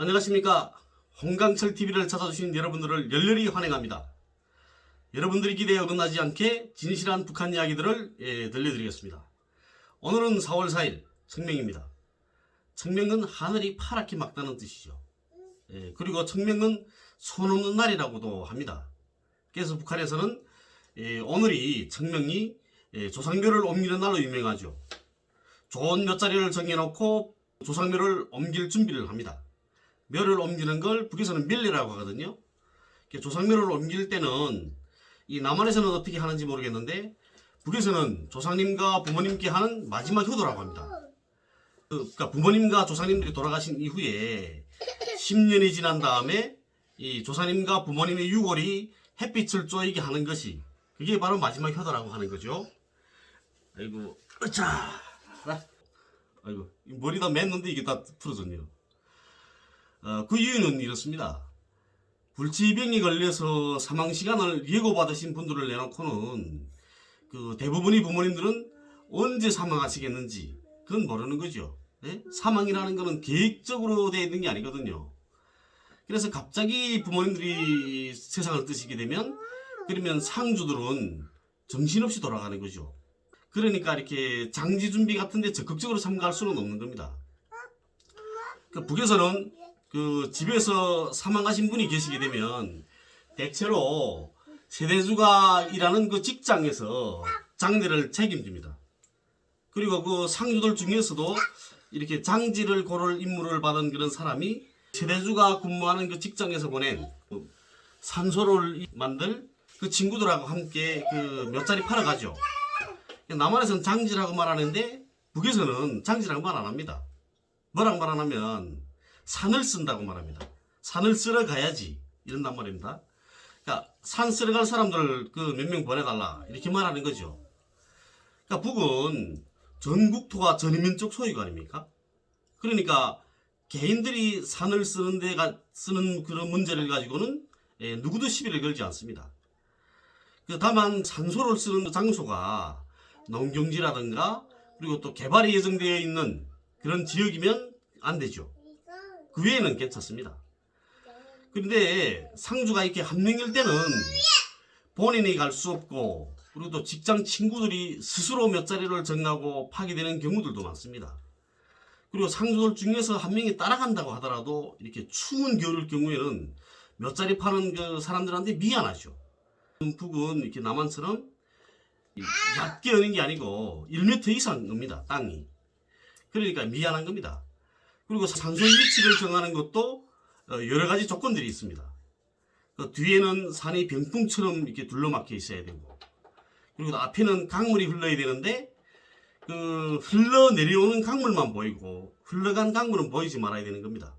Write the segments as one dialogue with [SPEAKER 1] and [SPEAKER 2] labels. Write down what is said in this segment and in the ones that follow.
[SPEAKER 1] 안녕하십니까. 홍강철TV를 찾아주신 여러분들을 열렬히 환영합니다. 여러분들이 기대에 어긋나지 않게 진실한 북한 이야기들을 들려드리겠습니다. 오늘은 4월 4일 청명입니다. 청명은 하늘이 파랗게 맑다는 뜻이죠. 그리고 청명은 손 없는 날이라고도 합니다. 그래서 북한에서는 오늘이 청명이 조상묘를 옮기는 날로 유명하죠. 좋은 묘자리를 정해놓고 조상묘를 옮길 준비를 합니다. 묘를 옮기는 걸 북에서는 밀례라고 하거든요. 조상묘를 옮길 때는 이 남한에서는 어떻게 하는지 모르겠는데 북에서는 조상님과 부모님께 하는 마지막 효도라고 합니다. 그러니까 부모님과 조상님들이 돌아가신 이후에 10년이 지난 다음에 이 조상님과 부모님의 유골이 햇빛을 쬐게 하는 것이 그게 바로 마지막 효도라고 하는 거죠. 아이고, 으차! 아이고, 머리다 맸는데 이게 다 풀어졌네요. 그 이유는 이렇습니다. 불치병에 걸려서 사망시간을 예고받으신 분들을 내놓고는 그 대부분의 부모님들은 언제 사망하시겠는지 그건 모르는 거죠. 사망이라는 것은 계획적으로 되어 있는 게 아니거든요. 그래서 갑자기 부모님들이 세상을 뜨시게 되면 그러면 상주들은 정신없이 돌아가는 거죠. 그러니까 이렇게 장지 준비 같은 데 적극적으로 참가할 수는 없는 겁니다. 북에서는 그 집에서 사망하신 분이 계시게 되면 대체로 세대주가 일하는 그 직장에서 장례를 책임집니다. 그리고 그 상주들 중에서도 이렇게 장지를 고를 임무를 받은 그런 사람이 세대주가 근무하는 그 직장에서 보낸 산소를 만들 그 친구들하고 함께 그 몇 자리 팔아가죠. 남한에서는 장지라고 말하는데 북에서는 장지라고 말 안 합니다. 뭐라고 말 안 하면 산을 쓴다고 말합니다. 산을 쓸어 가야지 이런단 말입니다. 그러니까 산 쓸어 갈 사람들 그 몇 명 보내달라 이렇게 말하는 거죠. 그러니까 북은 전국토가 전인민족 소유가 아닙니까? 그러니까 개인들이 산을 쓰는 데가 쓰는 그런 문제를 가지고는 누구도 시비를 걸지 않습니다. 다만 산소를 쓰는 장소가 농경지라든가 그리고 또 개발이 예정되어 있는 그런 지역이면 안 되죠. 그 외에는 괜찮습니다. 그런데 상주가 이렇게 한 명일 때는 본인이 갈 수 없고 그리고 또 직장 친구들이 스스로 몇 자리를 정하고 파게 되는 경우들도 많습니다. 그리고 상주들 중에서 한 명이 따라간다고 하더라도 이렇게 추운 겨울일 경우에는 몇 자리 파는 그 사람들한테 미안하죠. 북은 이렇게 남한처럼 얕게 어는 게 아니고 1m 이상 놉니다. 땅이. 그러니까 미안한 겁니다. 그리고 산소의 위치를 정하는 것도 여러 가지 조건들이 있습니다. 그 뒤에는 산이 병풍처럼 이렇게 둘러막혀 있어야 되고, 그리고 앞에는 강물이 흘러야 되는데, 그 흘러내려오는 강물만 보이고, 흘러간 강물은 보이지 말아야 되는 겁니다.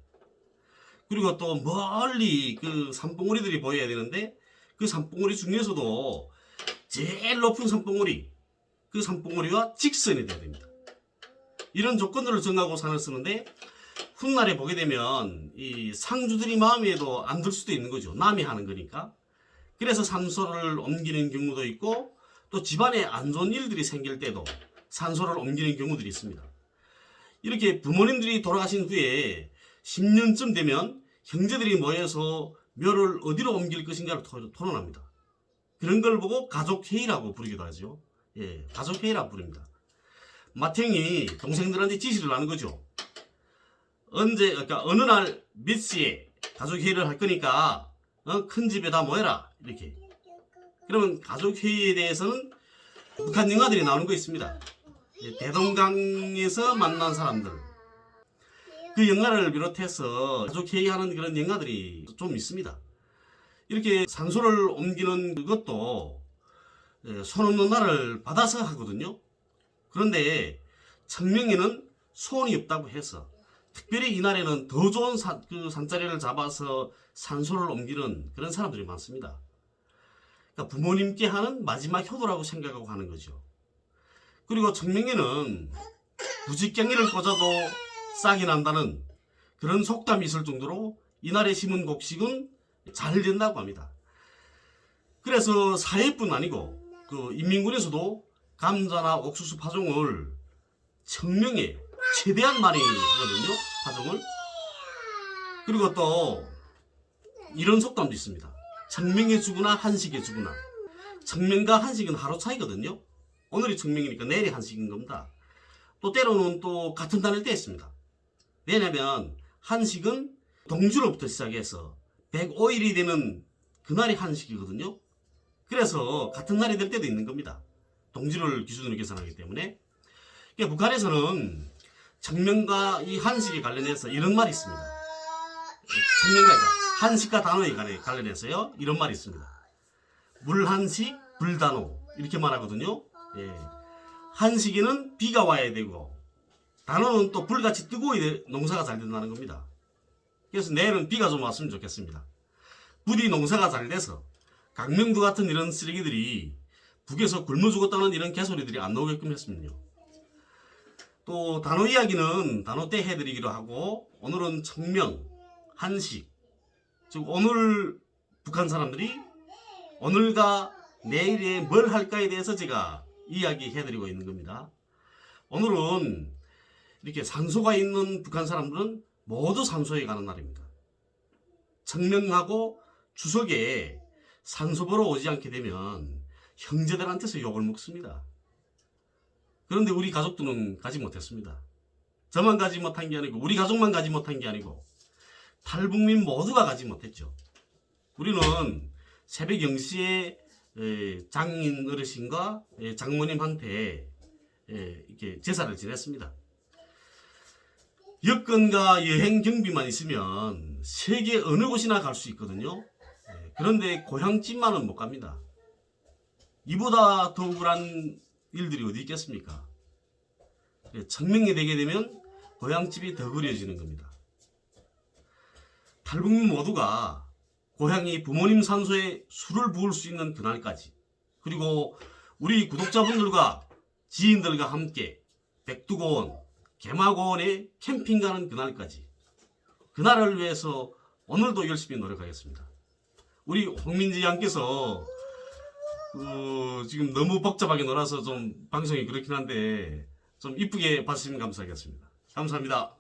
[SPEAKER 1] 그리고 또 멀리 그 산봉우리들이 보여야 되는데, 그 산봉우리 중에서도 제일 높은 산봉우리, 그 산봉우리와 직선이 돼야 됩니다. 이런 조건들을 정하고 산을 쓰는데, 훗날에 보게 되면 이 상주들이 마음에도 안 들 수도 있는 거죠. 남이 하는 거니까. 그래서 산소를 옮기는 경우도 있고 또 집안에 안 좋은 일들이 생길 때도 산소를 옮기는 경우들이 있습니다. 이렇게 부모님들이 돌아가신 후에 10년쯤 되면 형제들이 모여서 묘를 어디로 옮길 것인가를 토론합니다. 그런 걸 보고 가족회의라고 부르기도 하죠. 가족회의라고 부릅니다. 맏형이 동생들한테 지시를 하는 거죠. 그러니까 어느 날 몇 시에 가족회의를 할 거니까 큰 집에 다 모여라 이렇게. 그러면 가족회의에 대해서는 북한 영화들이 나오는 거 있습니다. 대동강에서 만난 사람들, 그 영화를 비롯해서 가족회의하는 그런 영화들이 좀 있습니다. 이렇게 산소를 옮기는 그것도 손 없는 날을 받아서 하거든요. 그런데 청명에는 손이 없다고 해서 특별히 이날에는 더 좋은 그 산자리를 잡아서 산소를 옮기는 그런 사람들이 많습니다. 그러니까 부모님께 하는 마지막 효도라고 생각하고 하는 거죠. 그리고 청명에는 부직갱이를 꽂아도 싹이 난다는 그런 속담이 있을 정도로 이날에 심은 곡식은 잘 된다고 합니다. 그래서 사회뿐 아니고 그 인민군에서도 감자나 옥수수 파종을 청명에 최대한 많이 하거든요. 파종을. 그리고 또 이런 속담도 있습니다. 청명에 주거나 한식에 주거나. 청명과 한식은 하루 차이거든요. 오늘이 청명이니까 내일이 한식인 겁니다. 또 때로는 또 같은 날일 때 있습니다. 왜냐면 한식은 동주로부터 시작해서 105일이 되는 그날이 한식이거든요. 그래서 같은 날이 될 때도 있는 겁니다. 동주를 기준으로 계산하기 때문에. 그러니까 북한에서는 청명과 이 한식에 관련해서 이런 말이 있습니다. 청명과 한식과 단어에 관련해서요. 이런 말이 있습니다. 물한식, 불단호 이렇게 말하거든요. 예. 한식에는 비가 와야 되고 단어는 또 불같이 뜨거워야 농사가 잘 된다는 겁니다. 그래서 내일은 비가 좀 왔으면 좋겠습니다. 부디 농사가 잘 돼서 강명도 같은 이런 쓰레기들이 북에서 굶어 죽었다는 이런 개소리들이 안 나오게끔 했으면요. 또 단어 이야기는 단어 때 해드리기로 하고 오늘은 청명, 한식 즉 오늘 북한 사람들이 오늘과 내일에 뭘 할까에 대해서 제가 이야기해드리고 있는 겁니다. 오늘은 이렇게 산소가 있는 북한 사람들은 모두 산소에 가는 날입니다. 청명하고 추석에 산소 보러 오지 않게 되면 형제들한테서 욕을 먹습니다. 그런데 우리 가족들은 가지 못했습니다. 저만 가지 못한 게 아니고 우리 가족만 가지 못한 게 아니고 탈북민 모두가 가지 못했죠. 우리는 새벽 0시에 장인 어르신과 장모님한테 이렇게 제사를 지냈습니다. 여권과 여행 경비만 있으면 세계 어느 곳이나 갈 수 있거든요. 그런데 고향집만은 못 갑니다. 이보다 더 억울한 일들이 어디 있겠습니까? 청명이 되게 되면 고향집이 더 그리워지는 겁니다. 탈북민 모두가 고향이 부모님 산소에 술을 부을 수 있는 그날까지 그리고 우리 구독자분들과 지인들과 함께 백두고원, 개마고원에 캠핑 가는 그날까지 그날을 위해서 오늘도 열심히 노력하겠습니다. 우리 홍민지 양께서 지금 너무 복잡하게 놀아서 좀 방송이 그렇긴 한데 좀 이쁘게 봐주시면 감사하겠습니다. 감사합니다.